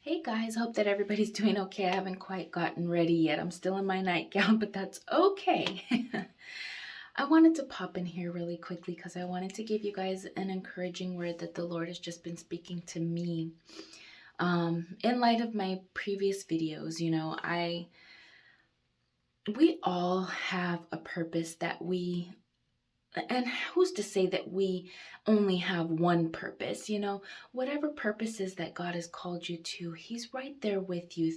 Hey guys, hope that everybody's doing okay. I haven't quite gotten ready yet. I'm still in my nightgown, but that's okay. I wanted to pop in here really quickly because I wanted to give you guys an encouraging word that the Lord has just been speaking to me. In light of my previous videos, we all have a purpose and who's to say that we only have one purpose? Whatever purposes that God has called you to, He's right there with you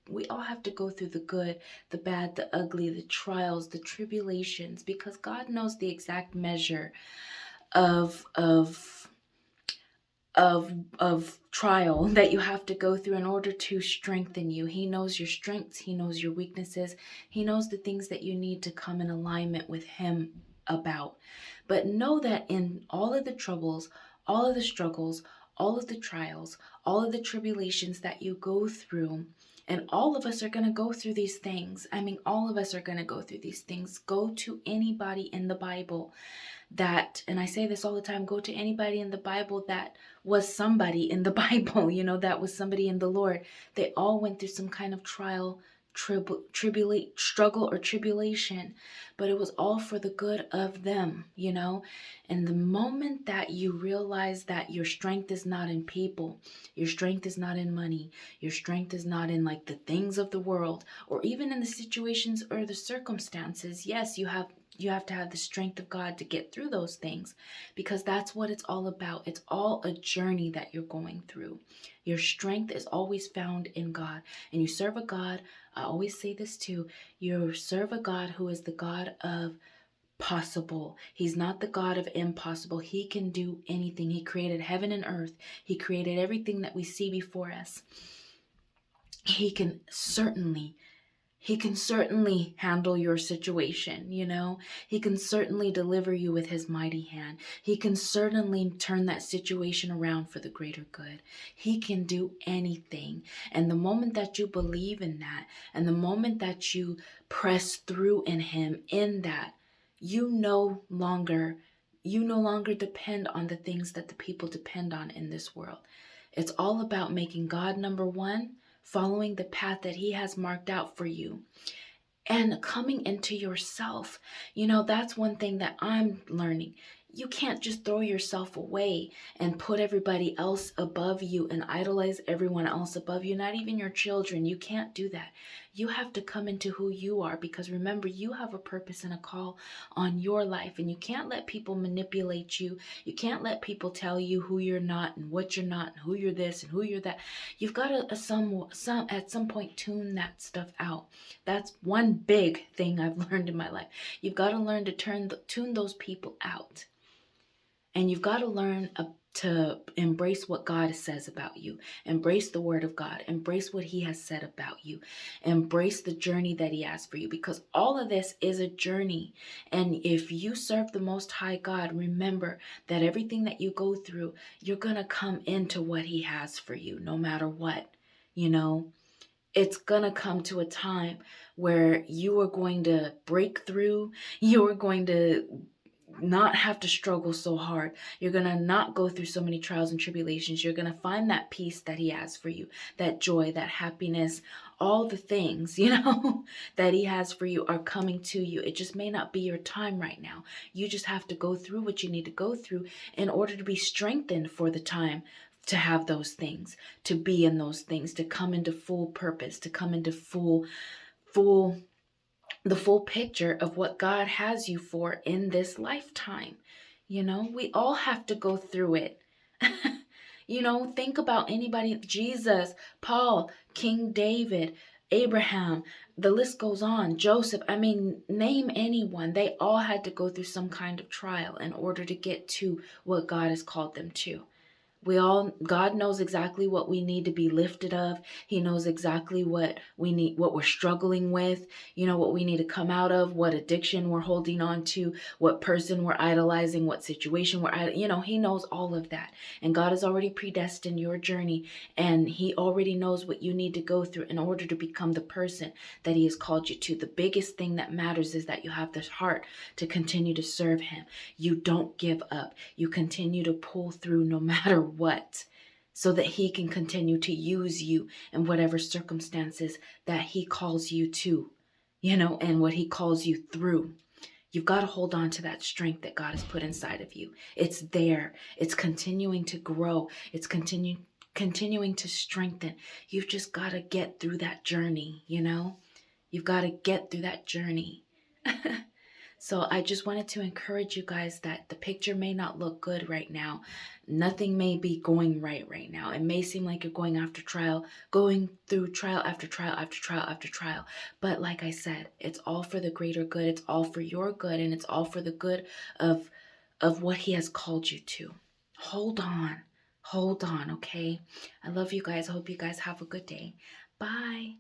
we all have to go through the good, the bad, the ugly, the trials, the tribulations, because God knows the exact measure of of trial that you have to go through in order to strengthen you. He knows your strengths, He knows your weaknesses, He knows the things that you need to come in alignment with Him about. But know that in all of the troubles, all of the struggles, all of the trials, all of the tribulations that you go through, and all of us are going to go through these things. I mean, all of us are going to go through these things. Go to anybody in the Bible and I say this all the time, go to anybody in the Bible that was somebody in the Bible, that was somebody in the Lord. They all went through some kind of trial, struggle or tribulation, but it was all for the good of them. And the moment that you realize that your strength is not in people, your strength is not in money, your strength is not in like the things of the world, or even in the situations or the circumstances. Yes, you have to have the strength of God to get through those things, because that's what it's all about. It's all a journey that you're going through. Your strength is always found in God. And you serve a God, I always say this too, you serve a God who is the God of possible. He's not the God of impossible. He can do anything. He created heaven and earth. He created everything that we see before us. He can certainly he can certainly handle your situation. He can certainly deliver you with his mighty hand. He can certainly turn that situation around for the greater good. He can do anything. And the moment that you believe in that, and the moment that you press through in him in that, you no longer depend on the things that the people depend on in this world. It's all about making God number one, following the path that he has marked out for you, and coming into yourself. That's one thing that I'm learning. You can't just throw yourself away and put everybody else above you and idolize everyone else above you, not even your children. You can't do that. You have to come into who you are, because remember, you have a purpose and a call on your life, and you can't let people manipulate you. You can't let people tell you who you're not and what you're not and who you're this and who you're that. You've got to at some point tune that stuff out. That's one big thing I've learned in my life. You've got to learn to tune those people out. And you've got to learn to embrace what God says about you. Embrace the word of God. Embrace what he has said about you. Embrace the journey that he has for you, because all of this is a journey. And if you serve the Most High God, remember that everything that you go through, you're going to come into what he has for you, no matter what. It's going to come to a time where you are going to break through. You are going to not have to struggle so hard. You're going to not go through so many trials and tribulations. You're going to find that peace that he has for you, that joy, that happiness, all the things, that he has for you are coming to you. It just may not be your time right now. You just have to go through what you need to go through in order to be strengthened for the time to have those things, to be in those things, to come into full purpose, to come into the full picture of what God has you for in this lifetime. We all have to go through it. Think about anybody, Jesus, Paul, King David, Abraham, the list goes on, Joseph. I mean, name anyone. They all had to go through some kind of trial in order to get to what God has called them to. God knows exactly what we need to be lifted of. He knows exactly what we need, what we're struggling with, what we need to come out of, what addiction we're holding on to, what person we're idolizing, what situation he knows all of that. And God has already predestined your journey, and he already knows what you need to go through in order to become the person that he has called you to. The biggest thing that matters is that you have this heart to continue to serve him. You don't give up. You continue to pull through no matter what. so that he can continue to use you in whatever circumstances that he calls you to, and what he calls you through. You've got to hold on to that strength that God has put inside of you. It's there. It's continuing to grow. It's continuing to strengthen. You've just got to get through that journey. You've got to get through that journey. So I just wanted to encourage you guys that the picture may not look good right now. Nothing may be going right now. It may seem like you're going through trial after trial after trial after trial. But like I said, it's all for the greater good. It's all for your good, and it's all for the good of what he has called you to. Hold on. Hold on, okay? I love you guys. I hope you guys have a good day. Bye.